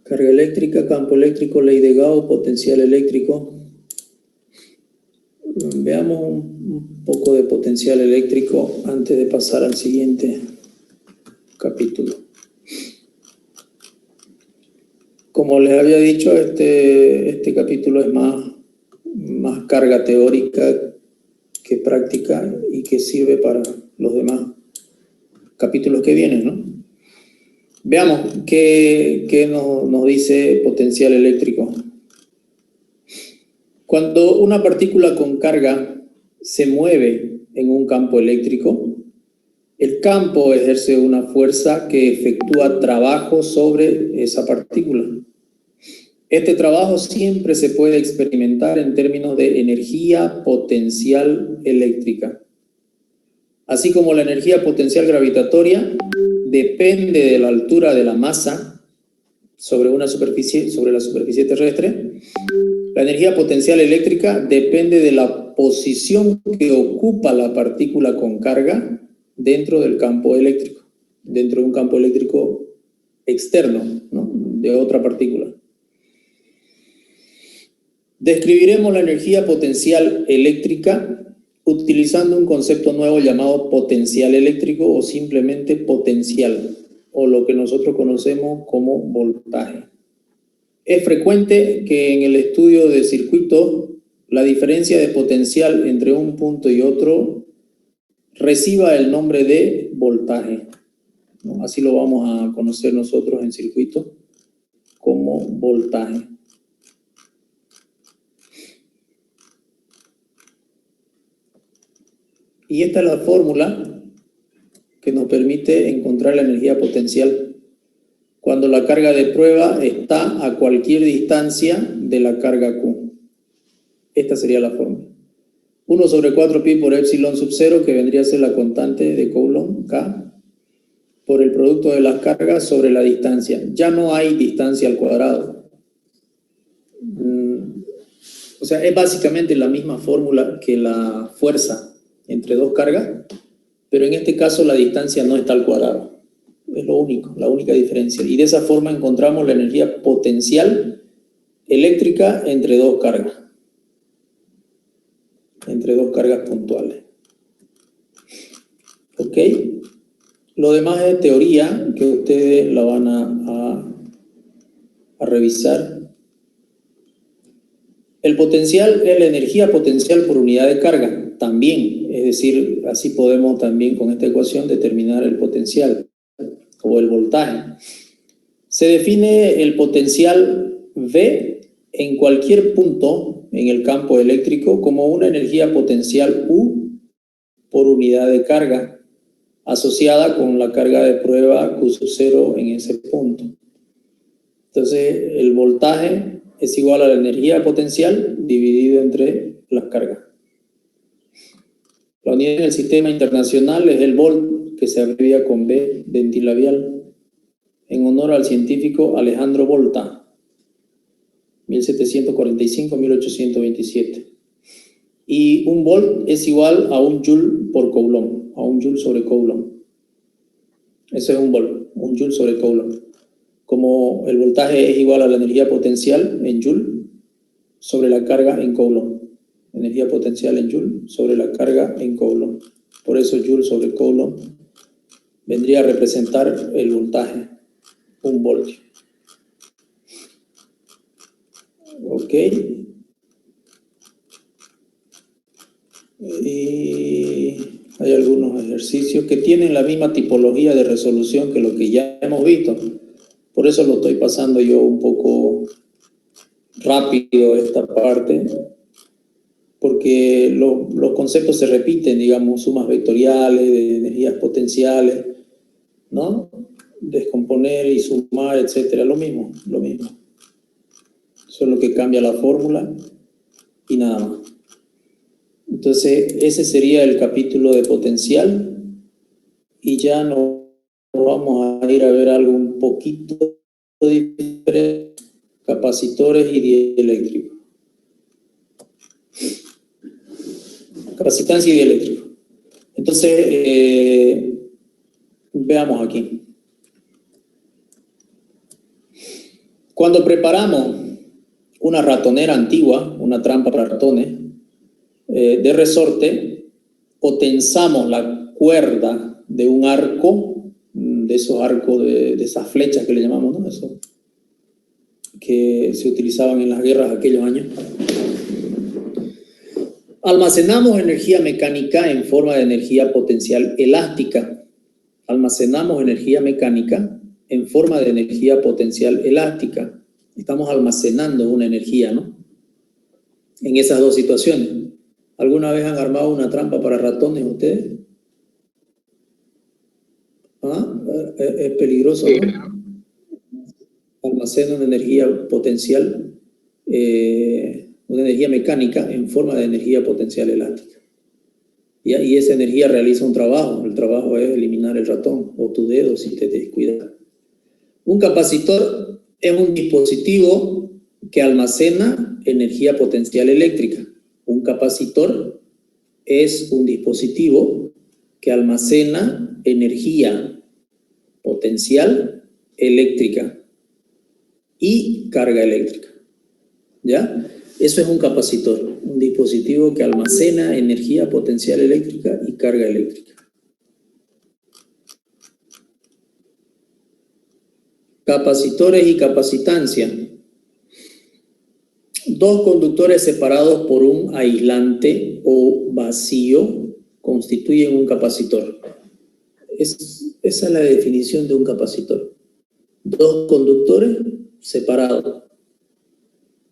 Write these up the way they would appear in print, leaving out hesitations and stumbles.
Carga eléctrica, campo eléctrico, ley de Gauss, potencial eléctrico. Veamos un poco de potencial eléctrico antes de pasar al siguiente capítulo. Como les había dicho, este capítulo es más carga teórica que práctica y que sirve para los demás capítulos que vienen, ¿no? Veamos qué nos dice potencial eléctrico. Cuando una partícula con carga se mueve en un campo eléctrico, el campo ejerce una fuerza que efectúa trabajo sobre esa partícula. Este trabajo siempre se puede experimentar en términos de energía potencial eléctrica. Así como la energía potencial gravitatoria depende de la altura de la masa sobre la superficie terrestre, la energía potencial eléctrica depende de la posición que ocupa la partícula con carga dentro del campo eléctrico, dentro de un campo eléctrico externo, ¿no?, de otra partícula. Describiremos la energía potencial eléctrica utilizando un concepto nuevo llamado potencial eléctrico o simplemente potencial, o lo que nosotros conocemos como voltaje. Es frecuente que en el estudio de circuitos la diferencia de potencial entre un punto y otro reciba el nombre de voltaje, ¿no? Así lo vamos a conocer nosotros en circuitos como voltaje. Y esta es la fórmula que nos permite encontrar la energía potencial cuando la carga de prueba está a cualquier distancia de la carga Q. Esta sería la fórmula. 1 sobre 4pi por epsilon sub 0, que vendría a ser la constante de Coulomb, K, por el producto de las cargas sobre la distancia. Ya no hay distancia al cuadrado. O sea, es básicamente la misma fórmula que la fuerza entre dos cargas, pero en este caso la distancia no está al cuadrado. Es la única diferencia. Y de esa forma encontramos la energía potencial eléctrica entre dos cargas puntuales. ¿Ok? Lo demás es teoría que ustedes la van a revisar. El potencial es la energía potencial por unidad de carga, también. Es decir, así podemos también con esta ecuación determinar el potencial o el voltaje. Se define el potencial V en cualquier punto en el campo eléctrico como una energía potencial U por unidad de carga asociada con la carga de prueba Q sub 0 en ese punto. Entonces, el voltaje es igual a la energía potencial dividido entre las cargas. La unidad en el sistema internacional es el volt, que se abrevia con V dentilabial, en honor al científico Alejandro Volta, 1745-1827. Y un volt es igual a un joule por Coulomb, a un joule sobre Coulomb. Ese es un volt, un joule sobre Coulomb. Como el voltaje es igual a la energía potencial en joule sobre la carga en Coulomb. Energía potencial en joule sobre la carga en Coulomb. Por eso joule sobre Coulomb vendría a representar el voltaje, un voltio. Ok. Y hay algunos ejercicios que tienen la misma tipología de resolución que lo que ya hemos visto. Por eso lo estoy pasando yo un poco rápido esta parte, porque los conceptos se repiten, digamos, sumas vectoriales, de energías potenciales, ¿no? Descomponer y sumar, etcétera, lo mismo. Solo que cambia la fórmula y nada más. Entonces, ese sería el capítulo de potencial y ya nos vamos a ir a ver algo un poquito diferente, capacitores y dieléctricos. Capacitancia y dieléctrico. Entonces, veamos aquí. Cuando preparamos una ratonera antigua, una trampa para ratones, de resorte, o tensamos la cuerda de un arco, de esos arcos, de esas flechas que le llamamos, ¿no? Eso, que se utilizaban en las guerras aquellos años. Almacenamos energía mecánica en forma de energía potencial elástica. Almacenamos energía mecánica en forma de energía potencial elástica. Estamos almacenando una energía, ¿no? En esas dos situaciones. ¿Alguna vez han armado una trampa para ratones ustedes? ¿Ah? Es peligroso, ¿no? Almacenan energía potencial, una energía mecánica en forma de energía potencial elástica. Y esa energía realiza un trabajo. El trabajo es eliminar el ratón o tu dedo si te descuidas. Un capacitor es un dispositivo que almacena energía potencial eléctrica. Un capacitor es un dispositivo que almacena energía potencial eléctrica y carga eléctrica. ¿Ya? Eso es un capacitor, un dispositivo que almacena energía potencial eléctrica y carga eléctrica. Capacitores y capacitancia. Dos conductores separados por un aislante o vacío constituyen un capacitor. Esa es la definición de un capacitor. Dos conductores separados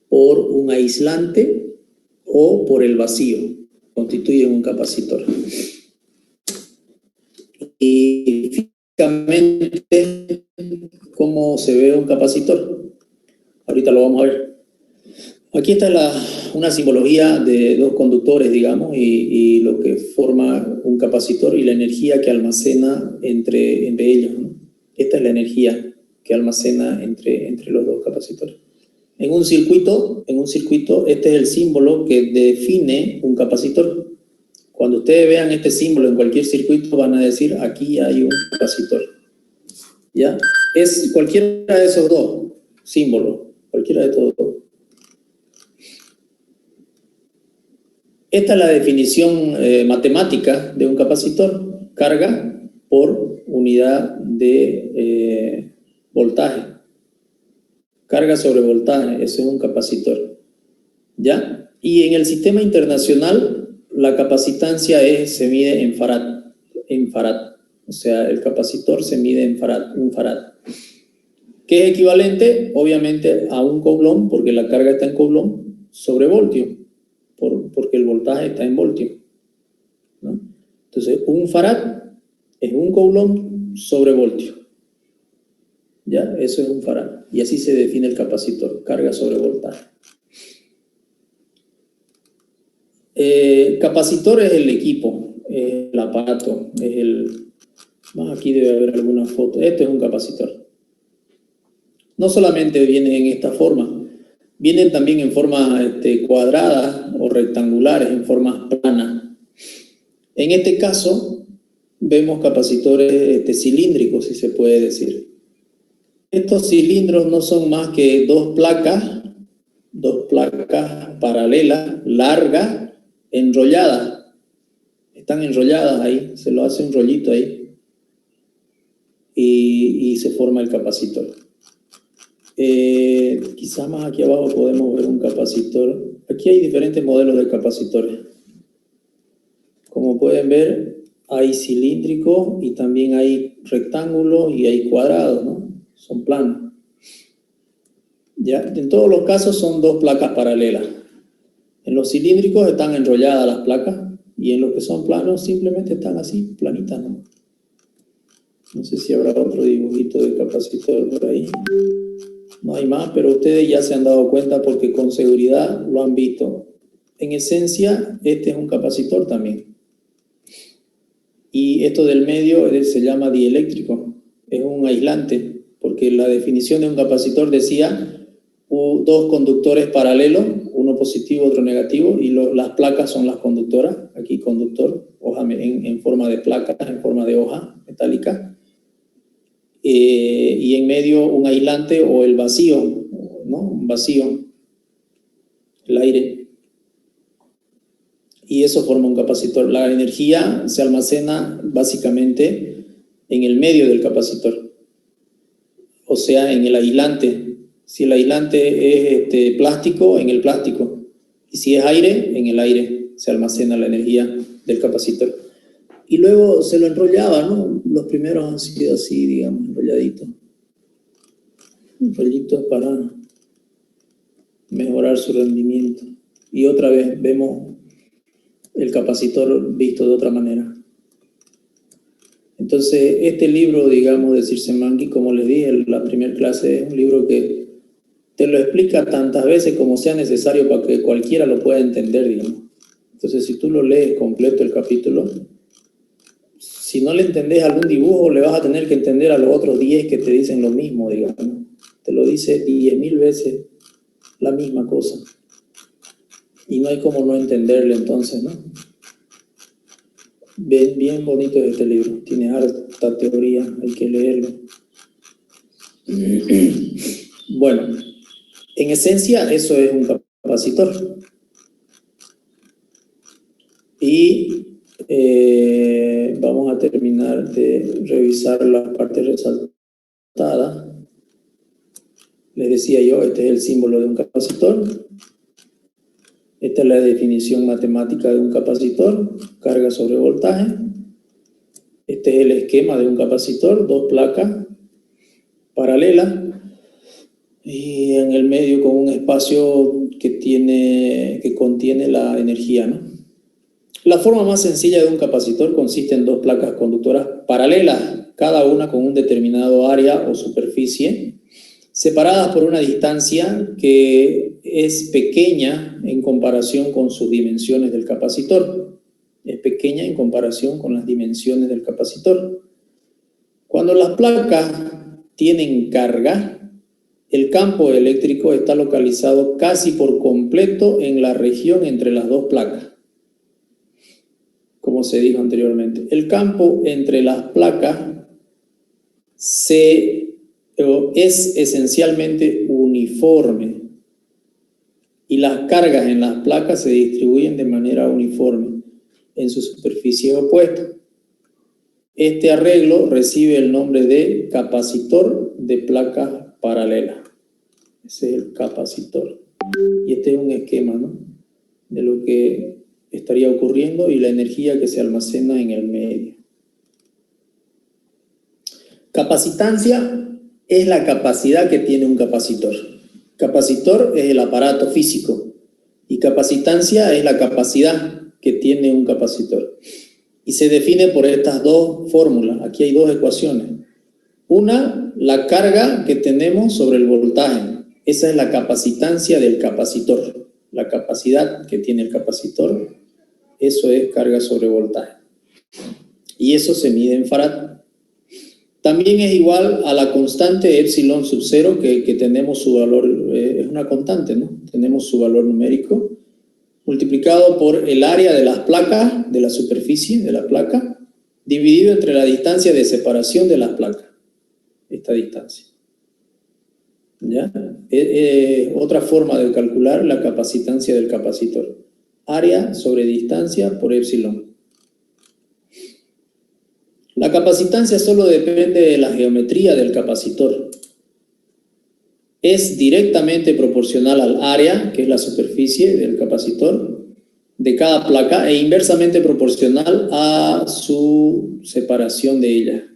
por un aislante o por el vacío constituyen un capacitor. Y físicamente, ¿cómo se ve un capacitor? Ahorita lo vamos a ver. Aquí está una simbología de dos conductores, digamos, y lo que forma un capacitor y la energía que almacena entre ellos, ¿no? Esta es la energía que almacena entre los dos capacitores. En un circuito, este es el símbolo que define un capacitor. Cuando ustedes vean este símbolo en cualquier circuito, van a decir, aquí hay un capacitor. ¿Ya? Es cualquiera de esos dos símbolos, cualquiera de estos dos. Esta es la definición matemática de un capacitor. Carga por unidad de voltaje. Carga sobre voltaje, eso es un capacitor. ¿Ya? Y en el sistema internacional, la capacitancia se mide en farad. O sea, el capacitor se mide en farad, un farad. Que es equivalente, obviamente, a un coulomb, porque la carga está en coulomb, sobre voltio. Porque el voltaje está en voltio, ¿no? Entonces, un farad es un coulomb sobre voltio. ¿Ya? Eso es un farad. Y así se define el capacitor, carga sobre voltaje. Capacitor es el equipo, el aparato, aquí debe haber alguna foto. Este es un capacitor. No solamente viene en esta forma, vienen también en formas cuadradas o rectangulares, en formas planas. En este caso, vemos capacitores cilíndricos, si se puede decir. Estos cilindros no son más que dos placas paralelas, largas, enrolladas. Están enrolladas ahí, se lo hace un rollito ahí. Y se forma el capacitor. Quizás más aquí abajo podemos ver un capacitor. Aquí hay diferentes modelos de capacitores. Como pueden ver, hay cilíndricos y también hay rectángulos y hay cuadrados, ¿no? Son planos. ¿Ya? En todos los casos son dos placas paralelas. En los cilíndricos están enrolladas las placas y en los que son planos simplemente están así, planitas, ¿no? No sé si habrá otro dibujito de capacitor por ahí. No hay más, pero ustedes ya se han dado cuenta porque con seguridad lo han visto. En esencia, este es un capacitor también. Y esto del medio se llama dieléctrico. Es un aislante, porque la definición de un capacitor decía dos conductores paralelos, uno positivo, otro negativo, y las placas son las conductoras. Aquí conductor, hoja en forma de placa, en forma de hoja metálica. Y en medio un aislante o el vacío, ¿no? Un vacío, el aire. Y eso forma un capacitor. La energía se almacena básicamente en el medio del capacitor, o sea, en el aislante. Si el aislante es plástico, en el plástico. Y si es aire, en el aire se almacena la energía del capacitor. Y luego se lo enrollaba, ¿no? Los primeros han sido así, digamos, enrolladitos. Enrolladitos para mejorar su rendimiento. Y otra vez vemos el capacitor visto de otra manera. Entonces, este libro, digamos, de Csikszentmihalyi, como les dije en la primera clase, es un libro que te lo explica tantas veces como sea necesario para que cualquiera lo pueda entender, digamos. Entonces, si tú lo lees completo el capítulo, si no le entendés algún dibujo, le vas a tener que entender a los otros 10 que te dicen lo mismo, digamos. Te lo dice 10.000 veces la misma cosa. Y no hay como no entenderle entonces, ¿no? Bien bonito este libro. Tiene harta teoría, hay que leerlo. Bueno, en esencia eso es un capacitor. Y vamos a terminar de revisar la parte resaltada. Les decía yo, este es el símbolo de un capacitor. Esta es la definición matemática de un capacitor, carga sobre voltaje. Este es el esquema de un capacitor, dos placas paralelas y en el medio con un espacio que contiene la energía, ¿no? La forma más sencilla de un capacitor consiste en dos placas conductoras paralelas, cada una con un determinado área o superficie, separadas por una distancia que es pequeña en comparación con sus dimensiones del capacitor. Es pequeña en comparación con las dimensiones del capacitor. Cuando las placas tienen carga, el campo eléctrico está localizado casi por completo en la región entre las dos placas. Como se dijo anteriormente, el campo entre las placas es esencialmente uniforme y las cargas en las placas se distribuyen de manera uniforme en su superficie opuesta. Este arreglo recibe el nombre de capacitor de placas paralelas. Ese es el capacitor. Y este es un esquema, ¿no?, de lo que estaría ocurriendo y la energía que se almacena en el medio. Capacitancia es la capacidad que tiene un capacitor. Capacitor es el aparato físico y capacitancia es la capacidad que tiene un capacitor. Y se define por estas dos fórmulas. Aquí hay dos ecuaciones. Una, la carga que tenemos sobre el voltaje. Esa es la capacitancia del capacitor. La capacidad que tiene el capacitor, eso es carga sobre voltaje. Y eso se mide en farad. También es igual a la constante epsilon sub 0, que tenemos su valor, es una constante, ¿no? Tenemos su valor numérico, multiplicado por el área de las placas, de la superficie de la placa, dividido entre la distancia de separación de las placas. Esta distancia. ¿Ya? Otra forma de calcular la capacitancia del capacitor. Área sobre distancia por epsilon. La capacitancia solo depende de la geometría del capacitor. Es directamente proporcional al área, que es la superficie del capacitor, de cada placa, e inversamente proporcional a su separación de ella.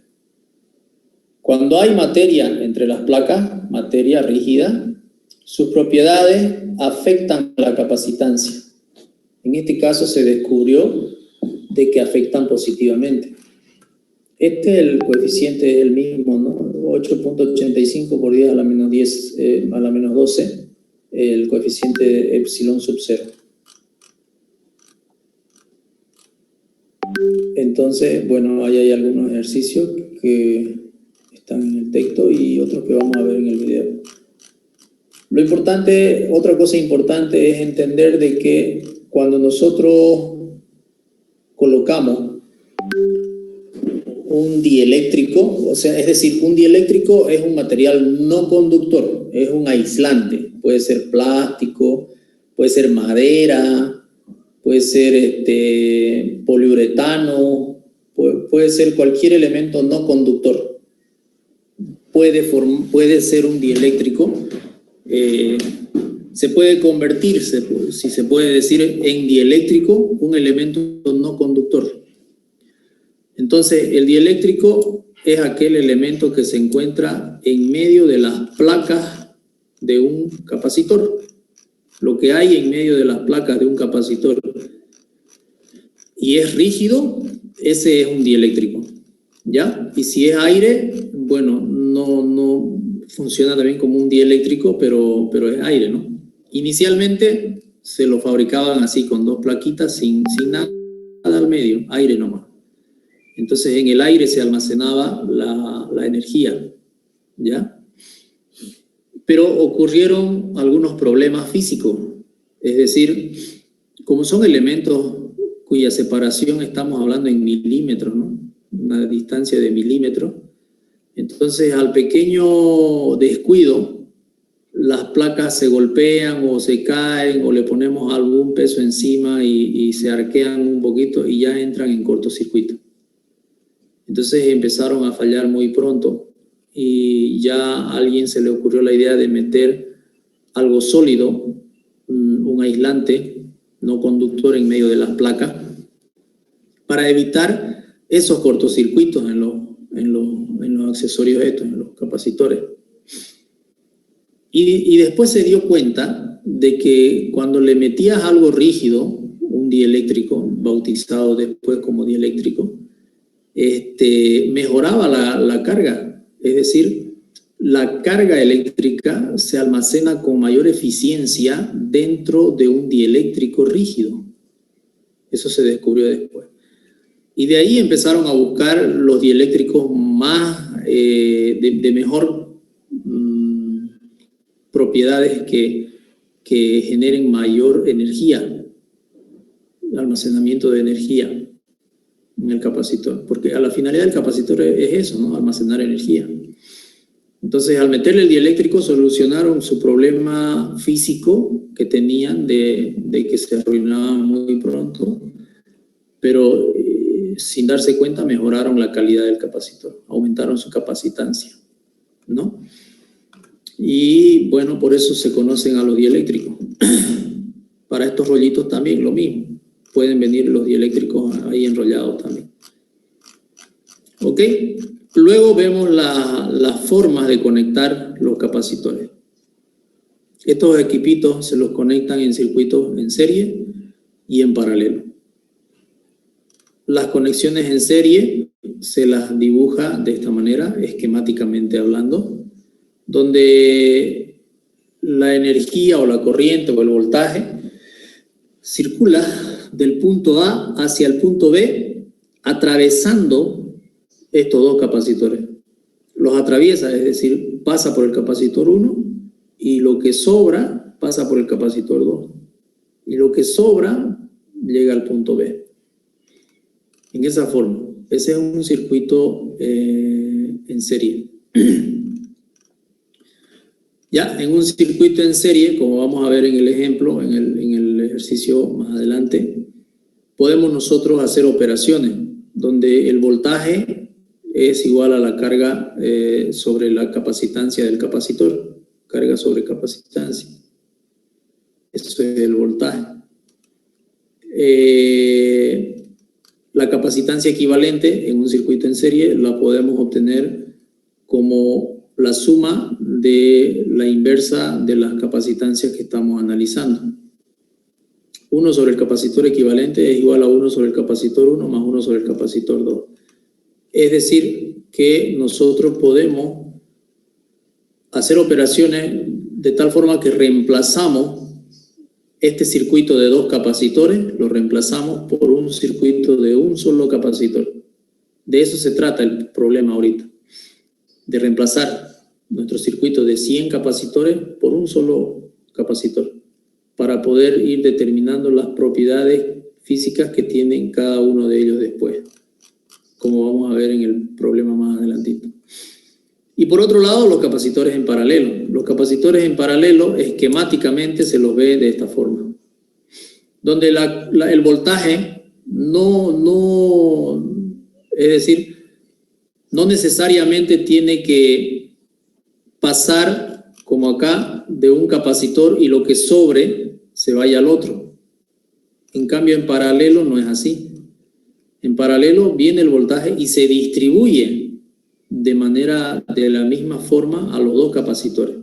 Cuando hay materia entre las placas, materia rígida, sus propiedades afectan la capacitancia. En este caso se descubrió de que afectan positivamente. Este es el coeficiente, es el mismo, ¿no? 8.85 por 10 a la menos 10 a la menos 12, el coeficiente de epsilon sub 0. Entonces, bueno, ahí hay algunos ejercicios que están en el texto y otros que vamos a ver en el video. Lo importante, otra cosa importante es entender de que cuando nosotros colocamos un dieléctrico, o sea, es decir, un dieléctrico es un material no conductor. es un aislante. Puede ser plástico, puede ser madera, puede ser poliuretano, puede ser cualquier elemento no conductor. Puede ser un dieléctrico. Se puede convertir, si se puede decir, en dieléctrico un elemento no conductor. Entonces, el dieléctrico es aquel elemento que se encuentra en medio de las placas de un capacitor. Lo que hay en medio de las placas de un capacitor y es rígido, ese es un dieléctrico, ¿ya? Y si es aire, bueno, no funciona también como un dieléctrico, pero es aire, ¿no? Inicialmente se lo fabricaban así, con dos plaquitas, sin nada al medio, aire nomás. Entonces en el aire se almacenaba la energía, ¿ya? Pero ocurrieron algunos problemas físicos, es decir, como son elementos cuya separación estamos hablando en milímetros, ¿no? Una distancia de milímetros, entonces al pequeño descuido las placas se golpean o se caen o le ponemos algún peso encima y se arquean un poquito y ya entran en cortocircuito. Entonces empezaron a fallar muy pronto y ya a alguien se le ocurrió la idea de meter algo sólido, un aislante no conductor en medio de las placas para evitar esos cortocircuitos en los accesorios estos, en los capacitores. Y después se dio cuenta de que cuando le metías algo rígido, un dieléctrico, bautizado después como dieléctrico, mejoraba la carga. Es decir, la carga eléctrica se almacena con mayor eficiencia dentro de un dieléctrico rígido. Eso se descubrió después. Y de ahí empezaron a buscar los dieléctricos más de mejor propiedades que generen mayor energía, almacenamiento de energía en el capacitor, porque a la finalidad del capacitor es eso, ¿no? Almacenar energía. Entonces, al meterle el dieléctrico, solucionaron su problema físico que tenían de que se arruinaban muy pronto, pero sin darse cuenta mejoraron la calidad del capacitor, aumentaron su capacitancia, ¿no? Y bueno, por eso se conocen a los dieléctricos. Para estos rollitos también lo mismo. Pueden venir los dieléctricos ahí enrollados también. ¿Ok? Luego vemos las formas de conectar los capacitores. Estos equipitos se los conectan en circuitos en serie y en paralelo. Las conexiones en serie se las dibuja de esta manera, esquemáticamente hablando, donde la energía o la corriente o el voltaje circula del punto A hacia el punto B atravesando estos dos capacitores. Los atraviesa, es decir, pasa por el capacitor 1 y lo que sobra pasa por el capacitor 2. Y lo que sobra llega al punto B. En esa forma, ese es un circuito en serie. Ya, en un circuito en serie, como vamos a ver en el ejemplo, en el ejercicio más adelante, podemos nosotros hacer operaciones donde el voltaje es igual a la carga sobre la capacitancia del capacitor, carga sobre capacitancia. Eso es el voltaje. La capacitancia equivalente en un circuito en serie la podemos obtener como la suma de la inversa de las capacitancias que estamos analizando. 1 sobre el capacitor equivalente es igual a 1 sobre el capacitor 1 más 1 sobre el capacitor 2. Es decir, que nosotros podemos hacer operaciones de tal forma que reemplazamos este circuito de 2 capacitores, lo reemplazamos por un circuito de un solo capacitor. De eso se trata el problema ahorita, de reemplazar nuestro circuito de 100 capacitores por un solo capacitor, para poder ir determinando las propiedades físicas que tienen cada uno de ellos después, como vamos a ver en el problema más adelantito. Y por otro lado, los capacitores en paralelo. Los capacitores en paralelo, esquemáticamente, se los ve de esta forma. Donde el voltaje es decir, no necesariamente tiene que pasar, como acá, de un capacitor y lo que sobre se vaya al otro. En cambio, en paralelo no es así. En paralelo viene el voltaje y se distribuye de la misma forma a los dos capacitores.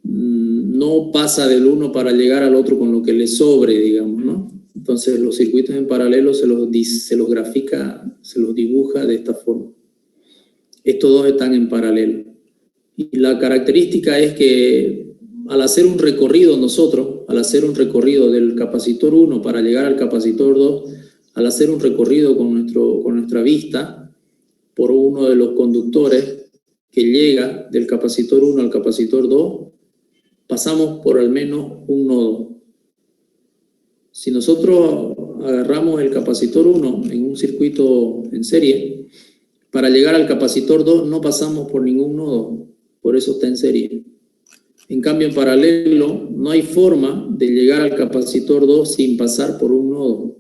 No pasa del uno para llegar al otro con lo que le sobre, digamos, ¿no? Entonces los circuitos en paralelo se los grafica, se los dibuja de esta forma. Estos dos están en paralelo. Y la característica es que al hacer un recorrido nosotros, al hacer un recorrido del capacitor 1 para llegar al capacitor 2, al hacer un recorrido con nuestra vista por uno de los conductores que llega del capacitor 1 al capacitor 2, pasamos por al menos un nodo. Si nosotros agarramos el capacitor 1 en un circuito en serie, para llegar al capacitor 2 no pasamos por ningún nodo, por eso está en serie. En cambio, en paralelo, no hay forma de llegar al capacitor 2 sin pasar por un nodo.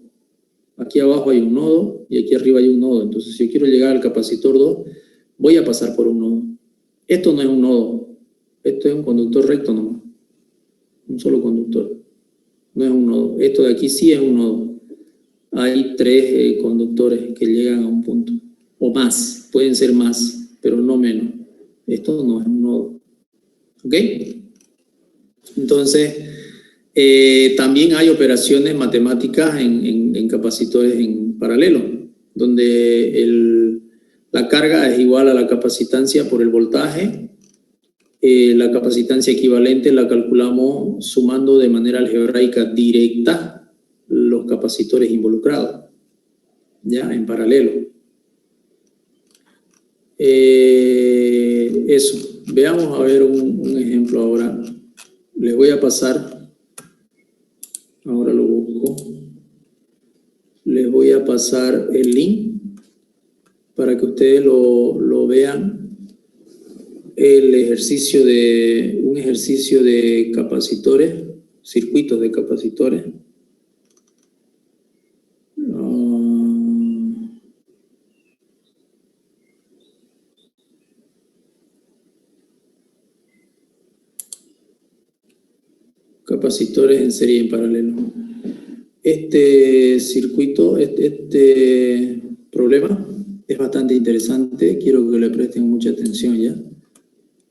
Aquí abajo hay un nodo y aquí arriba hay un nodo. Entonces, si yo quiero llegar al capacitor 2, voy a pasar por un nodo. Esto no es un nodo. Esto es un conductor recto nomás. Un solo conductor. No es un nodo. Esto de aquí sí es un nodo. Hay 3 conductores que llegan a un punto. O más. Pueden ser más, pero no menos. Esto no es un nodo. ¿Ok? Entonces, también hay operaciones matemáticas en capacitores en paralelo, donde la carga es igual a la capacitancia por el voltaje. La capacitancia equivalente la calculamos sumando de manera algebraica directa los capacitores involucrados, ya en paralelo. Eso. Veamos a ver un ejemplo ahora. Les voy a pasar, ahora lo busco, les voy a pasar el link para que ustedes lo vean, un ejercicio de capacitores, circuitos de capacitores. Capacitores en serie y en paralelo. Este circuito, este problema es bastante interesante. Quiero que le presten mucha atención ya.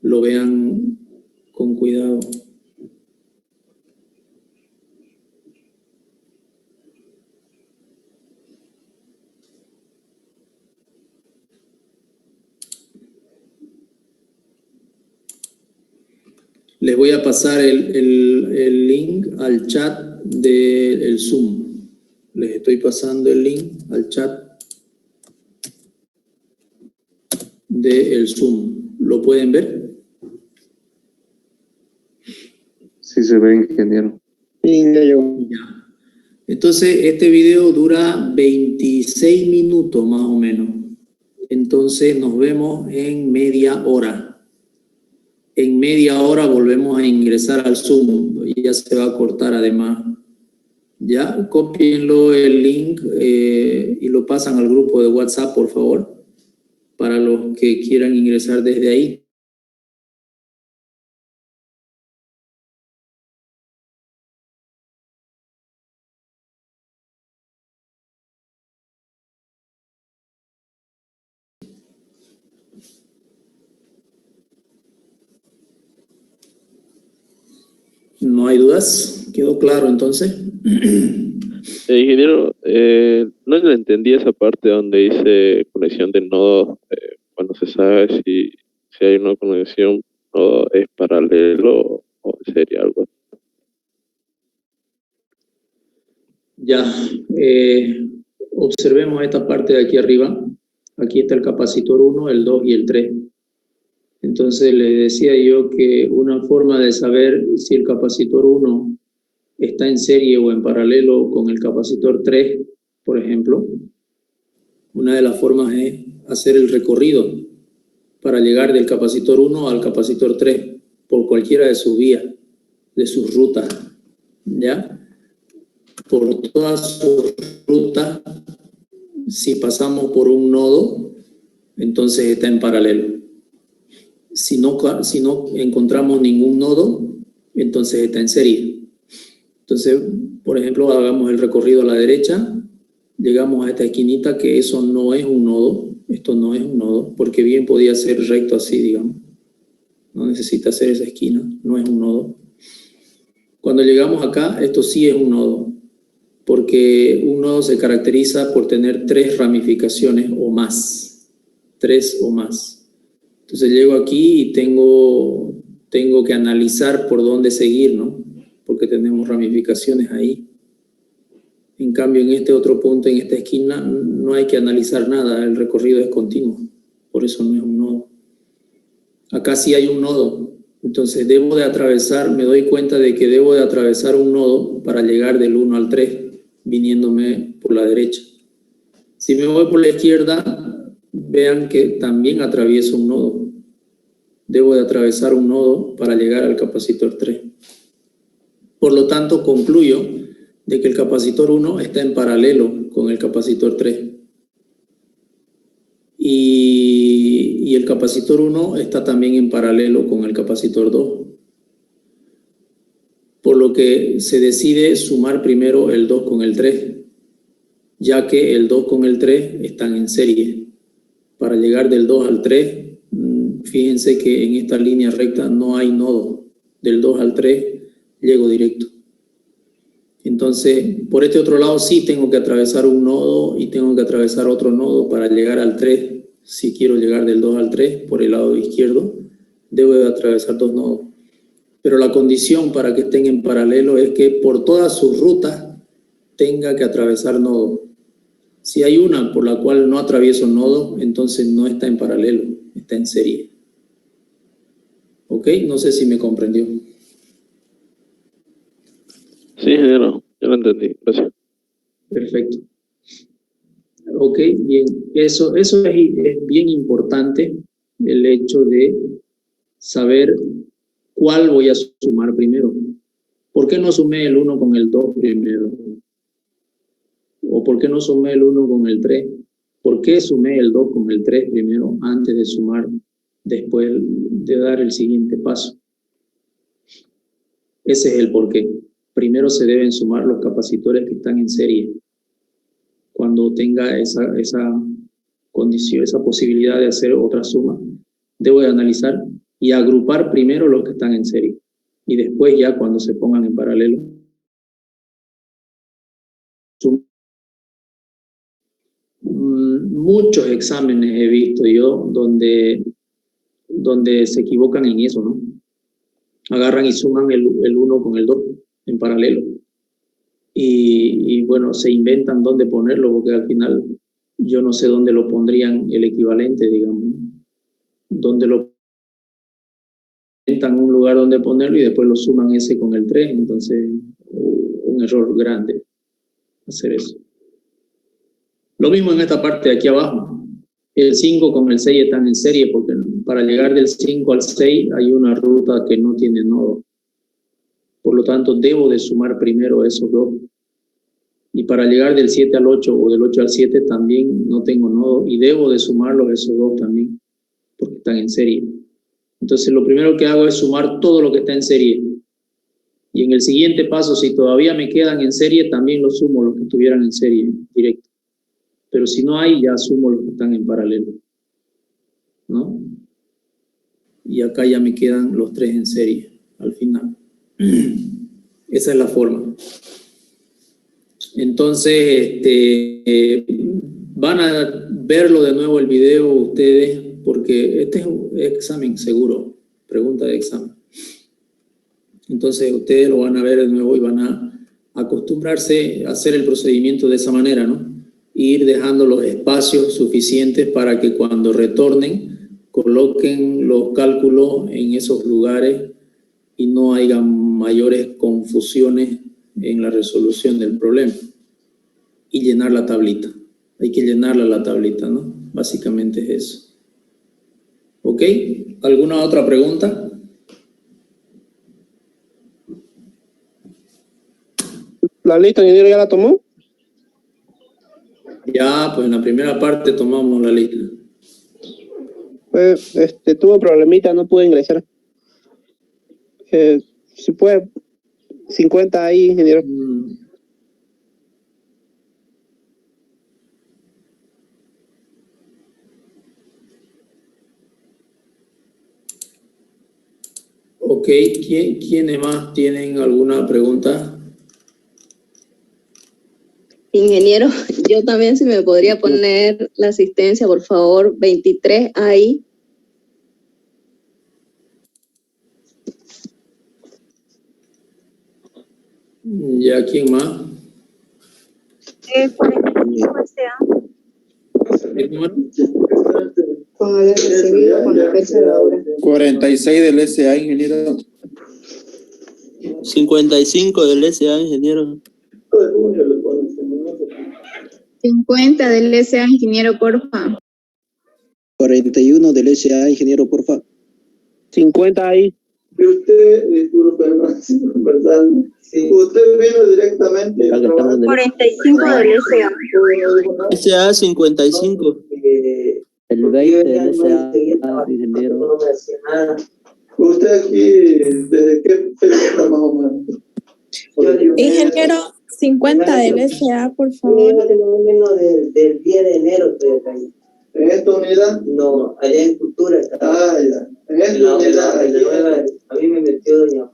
Lo vean con cuidado. Les voy a pasar el link al chat del Zoom. Les estoy pasando el link al chat del Zoom. ¿Lo pueden ver? Sí se ve, ingeniero. Sí, ya llegó. Ya. Entonces, este video dura 26 minutos más o menos. Entonces, nos vemos en media hora. En media hora volvemos a ingresar al Zoom y ya se va a cortar además. Ya, cópienlo el link y lo pasan al grupo de WhatsApp, por favor, para los que quieran ingresar desde ahí. ¿No hay dudas? ¿Quedó claro entonces? Ingeniero, no le entendí esa parte donde dice conexión de nodos. Cuando se sabe si hay una conexión nodo es paralelo o sería algo así. Ya, observemos esta parte de aquí arriba. Aquí está el capacitor 1, el 2 y el 3. Entonces le decía yo que una forma de saber si el capacitor 1 está en serie o en paralelo con el capacitor 3, por ejemplo, una de las formas es hacer el recorrido para llegar del capacitor 1 al capacitor 3 por cualquiera de sus vías, de sus rutas, ¿ya? Por todas sus rutas, si pasamos por un nodo, entonces está en paralelo. Si no encontramos ningún nodo, entonces está en serie. Entonces, por ejemplo, hagamos el recorrido a la derecha, llegamos a esta esquinita, que eso no es un nodo, esto no es un nodo, porque bien podía ser recto así, digamos. No necesita ser esa esquina, no es un nodo. Cuando llegamos acá, esto sí es un nodo, porque un nodo se caracteriza por tener 3 ramificaciones o más, 3 o más. Entonces llego aquí y tengo que analizar por dónde seguir, ¿no? Porque tenemos ramificaciones ahí. En cambio, en este otro punto, en esta esquina, no hay que analizar nada, el recorrido es continuo, por eso no es un nodo. Acá sí hay un nodo, entonces debo de atravesar, me doy cuenta de que debo de atravesar un nodo para llegar del 1 al 3, viniéndome por la derecha. Si me voy por la izquierda, vean que también atravieso un nodo. Debo de atravesar un nodo para llegar al capacitor 3. Por lo tanto, concluyo de que el capacitor 1 está en paralelo con el capacitor 3. Y el capacitor 1 está también en paralelo con el capacitor 2. Por lo que se decide sumar primero el 2 con el 3, ya que el 2 con el 3 están en serie. Para llegar del 2 al 3, fíjense que en esta línea recta no hay nodo. Del 2 al 3 llego directo. Entonces, por este otro lado sí tengo que atravesar un nodo y tengo que atravesar otro nodo para llegar al 3. Si quiero llegar del 2 al 3 por el lado izquierdo, debo de atravesar 2 nodos. Pero la condición para que estén en paralelo es que por todas sus rutas tenga que atravesar nodos. Si hay una por la cual no atravieso nodo, entonces no está en paralelo, está en serie. ¿Ok? No sé si me comprendió. Sí, ingeniero, ya lo entendí, gracias. Perfecto. Ok, bien. Eso es bien importante, el hecho de saber cuál voy a sumar primero. ¿Por qué no sumé el 1 con el 2 primero? ¿O por qué no sumé el 1 con el 3? ¿Por qué sumé el 2 con el 3 primero antes de sumar, después de dar el siguiente paso? Ese es el porqué. Primero se deben sumar los capacitores que están en serie. Cuando tenga esa condición, esa posibilidad de hacer otra suma, debo de analizar y agrupar primero los que están en serie. Y después ya cuando se pongan en paralelo, muchos exámenes he visto yo donde se equivocan en eso, ¿no? Agarran y suman el 1 con el 2 en paralelo. Y bueno, se inventan dónde ponerlo, porque al final yo no sé dónde lo pondrían el equivalente, digamos. Dónde lo inventan un lugar donde ponerlo y después lo suman ese con el 3, entonces un error grande hacer eso. Lo mismo en esta parte de aquí abajo. El 5 con el 6 están en serie, porque para llegar del 5 al 6 hay una ruta que no tiene nodo. Por lo tanto, debo de sumar primero esos dos. Y para llegar del 7 al 8 o del 8 al 7 también no tengo nodo y debo de sumarlos esos dos también, porque están en serie. Entonces, lo primero que hago es sumar todo lo que está en serie. Y en el siguiente paso, si todavía me quedan en serie, también los sumo los que estuvieran en serie directo. Pero si no hay, ya sumo los que están en paralelo, ¿no? Y acá ya me quedan los 3 en serie al final. Esa es la forma. Entonces, van a verlo de nuevo el video ustedes, porque este es un examen seguro, pregunta de examen. Entonces, ustedes lo van a ver de nuevo y van a acostumbrarse a hacer el procedimiento de esa manera, ¿no? Ir dejando los espacios suficientes para que cuando retornen coloquen los cálculos en esos lugares y no haya mayores confusiones en la resolución del problema. Y llenar la tablita. Hay que llenarla la tablita, ¿no? Básicamente es eso. ¿Ok? ¿Ok? ¿Alguna otra pregunta? ¿La lista, ingeniero, ya la tomó? Ya, pues en la primera parte tomamos la lista. Pues, tuvo problemita, no pude ingresar. Si puede, 50 ahí, ingeniero. Ok, ¿quiénes más tienen alguna pregunta? Ingeniero, yo también, si me podría poner la asistencia, por favor, 23 ahí. ¿Ya quién más? 45 SA. ¿El número? Con el recibido, con la fecha de obra. 46 del SA, ingeniero. 55 del SA, ingeniero. 50 del SA, ingeniero, porfa. 41 del SA, ingeniero, porfa. 50 ahí. Usted estuvo conversando. Sí. Usted vino directamente. 45 del SA. SA 55. El 20 del SA, ingeniero. No me hacía nada. ¿Usted aquí desde qué fecha está más o menos? Ingeniero, 50 del SA, por favor. Menos del 10 de enero. ¿En esta unidad? No, allá en Cultura está. Ah, ya. En esta unidad. A mí me metió doña.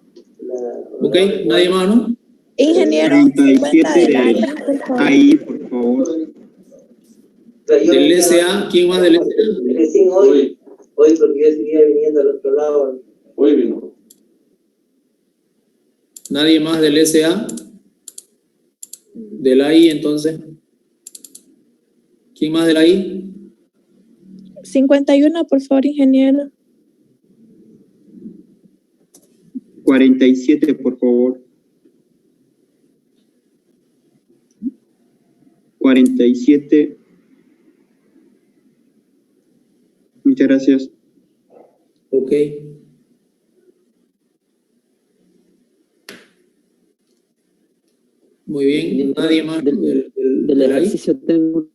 Ok, nadie más, ¿no? Ingeniero, 50 del AI, por favor. Ahí, por favor. Del SA, ¿quién más del SA? Recién hoy, porque yo seguía viniendo al otro lado. Hoy vino. ¿Nadie más del SA? ¿Del AI, entonces? ¿Quién más del AI? 51, por favor, ingeniero. 47, por favor. 47. Muchas gracias. Ok. Muy bien. ¿Nadie más del ejercicio tengo.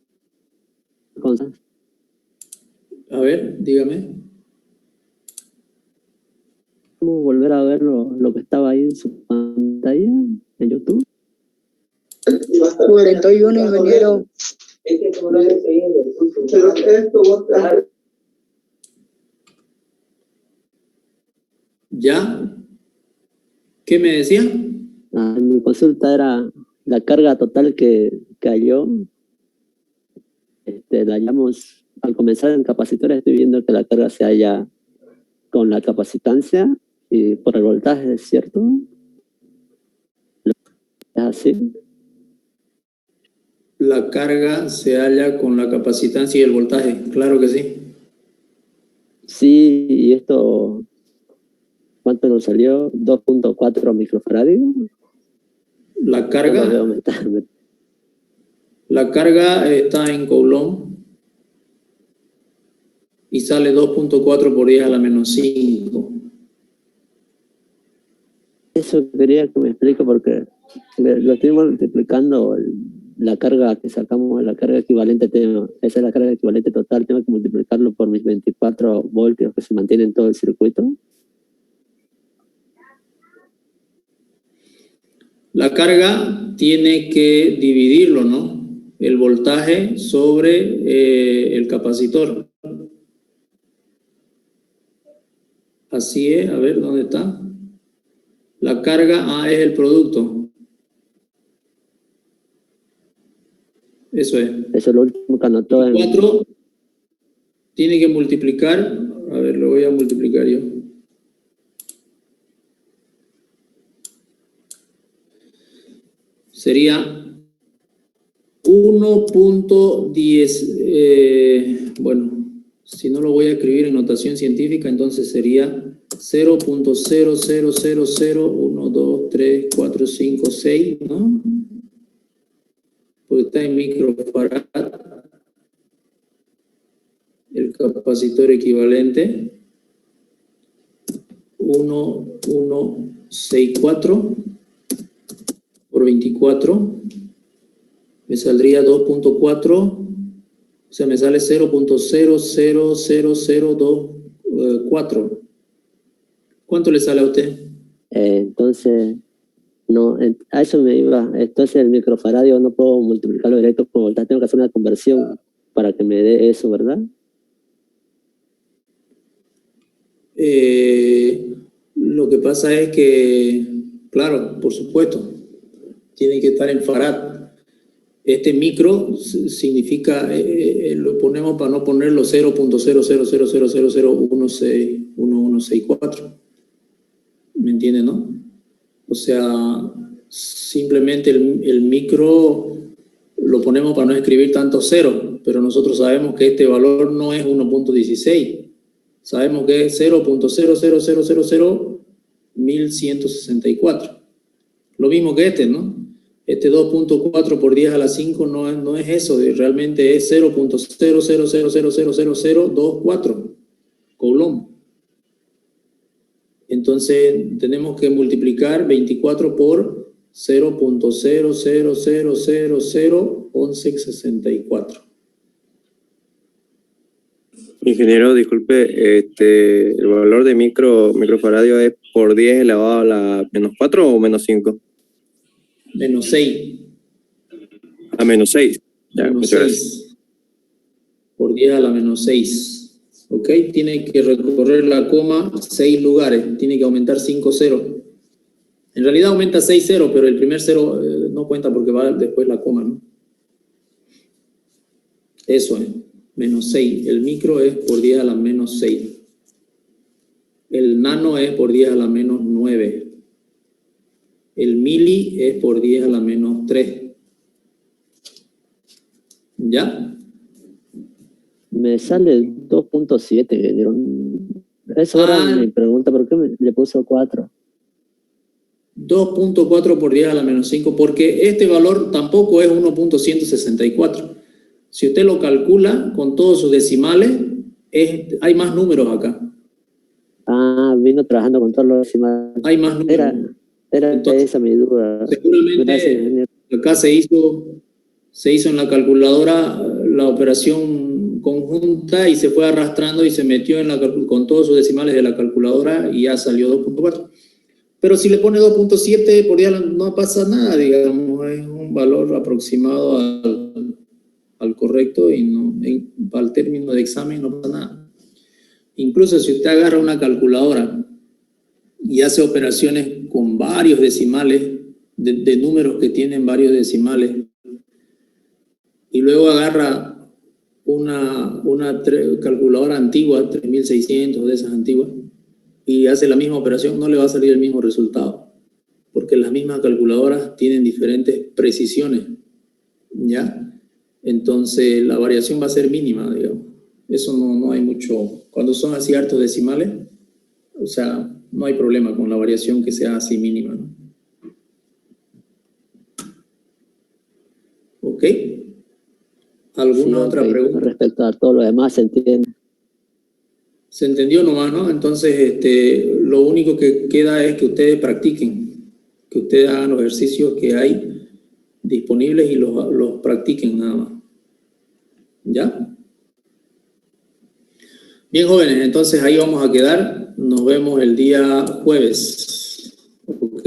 A ver, dígame. ¿Cómo volver a ver lo que estaba ahí en su pantalla en YouTube? 41, ingeniero. Es que como no me seguí en el curso. Pero esto vos ¿Ya? ¿Qué me decía? Mi consulta era la carga total que cayó. La hallamos al comenzar en capacitor. Estoy viendo que la carga se halla con la capacitancia y por el voltaje, ¿es cierto? ¿Es así? La carga se halla con la capacitancia y el voltaje, claro que sí. Sí, y esto, ¿cuánto nos salió? 2.4 microfaradios. La carga, la carga está en Coulomb y sale 2.4 por 10 a la menos 5. Eso quería que me explique porque lo estoy multiplicando. La carga que sacamos, la carga equivalente, esa es la carga equivalente total, tengo que multiplicarlo por mis 24 voltios que se mantienen en todo el circuito. La carga tiene que dividirlo, ¿no? El voltaje sobre el capacitor. Así es, a ver, ¿dónde está? La carga es el producto. Eso es. Eso es lo último que anotó. 4 tiene que multiplicar, a ver, lo voy a multiplicar yo. Sería 1.10, bueno, si no lo voy a escribir en notación científica, entonces sería 0.000012345 ¿no? Porque está en microfarad el capacitor equivalente. 0.1164 por 24. Me saldría 2.4, o sea, me sale 0.000024. ¿Cuánto le sale a usted? Entonces, no, a eso me iba. Entonces el microfaradio no puedo multiplicarlo directo por voltaje, tengo que hacer una conversión para que me dé eso, ¿verdad? Lo que pasa es que, claro, por supuesto, tiene que estar en farad. Este micro significa, lo ponemos para no ponerlo 0.0000001164. ¿Me entiende, no? O sea, simplemente el micro lo ponemos para no escribir tanto cero, pero nosotros sabemos que este valor no es 1.16. Sabemos que es 0.00001164. Lo mismo que este, ¿no? Este 2.4 por 10 a la 5 no es eso, realmente es 0.00000024 Coulomb. Entonces tenemos que multiplicar 24 por 0.00001164. Ingeniero, disculpe, ¿el valor de microfaradio es por 10 elevado a la menos 4 o menos 5? Menos 6. A menos 6. Ya, Menos muchas 6. gracias. Por 10 a la menos 6. ¿Ok? Tiene que recorrer la coma 6 lugares. Tiene que aumentar 5 ceros. En realidad aumenta 6 ceros, pero el primer cero no cuenta porque va después la coma, ¿no? Eso es. Menos 6. El micro es por 10 a la menos 6. El nano es por 10 a la menos 9. El mili es por 10 a la menos 3. ¿Ya? Me sale 2.7, ingeniero. Eso era mi pregunta, ¿por qué le puso 4? 2.4 por 10 a la menos 5, porque este valor tampoco es 1.164. Si usted lo calcula con todos sus decimales, hay más números acá. Ah, vino trabajando con todos los decimales. Hay más números. Era entonces, esa mi duda. Seguramente Gracias, acá se hizo en la calculadora la operación conjunta y se fue arrastrando y se metió con todos sus decimales de la calculadora y ya salió 2.4. Pero si le pone 2.7 por día no pasa nada, digamos, es un valor aproximado al correcto y para el término de examen no pasa nada. Incluso si usted agarra una calculadora y hace operaciones con varios decimales, de números que tienen varios decimales, y luego agarra una calculadora antigua, 3600 de esas antiguas, y hace la misma operación, no le va a salir el mismo resultado, porque las mismas calculadoras tienen diferentes precisiones, ¿ya? Entonces la variación va a ser mínima, digamos. Eso no hay mucho, cuando son así hartos decimales, o sea, no hay problema con la variación que sea así mínima, ¿no? ¿Ok? ¿Alguna otra pregunta? Respecto a todo lo demás, ¿se entiende? Se entendió nomás, ¿no? Entonces, lo único que queda es que ustedes practiquen, que ustedes hagan los ejercicios que hay disponibles y los practiquen nada más. ¿Ya? Bien, jóvenes, entonces ahí vamos a quedar. Nos vemos el día jueves. ¿Ok?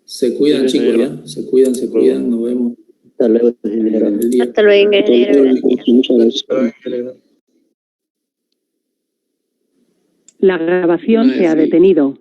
Se cuidan, chicos, ¿ya? Se cuidan. Nos vemos. Hasta luego, ingeniero. Hasta luego, ingeniero. Muchas gracias. La grabación se ha detenido.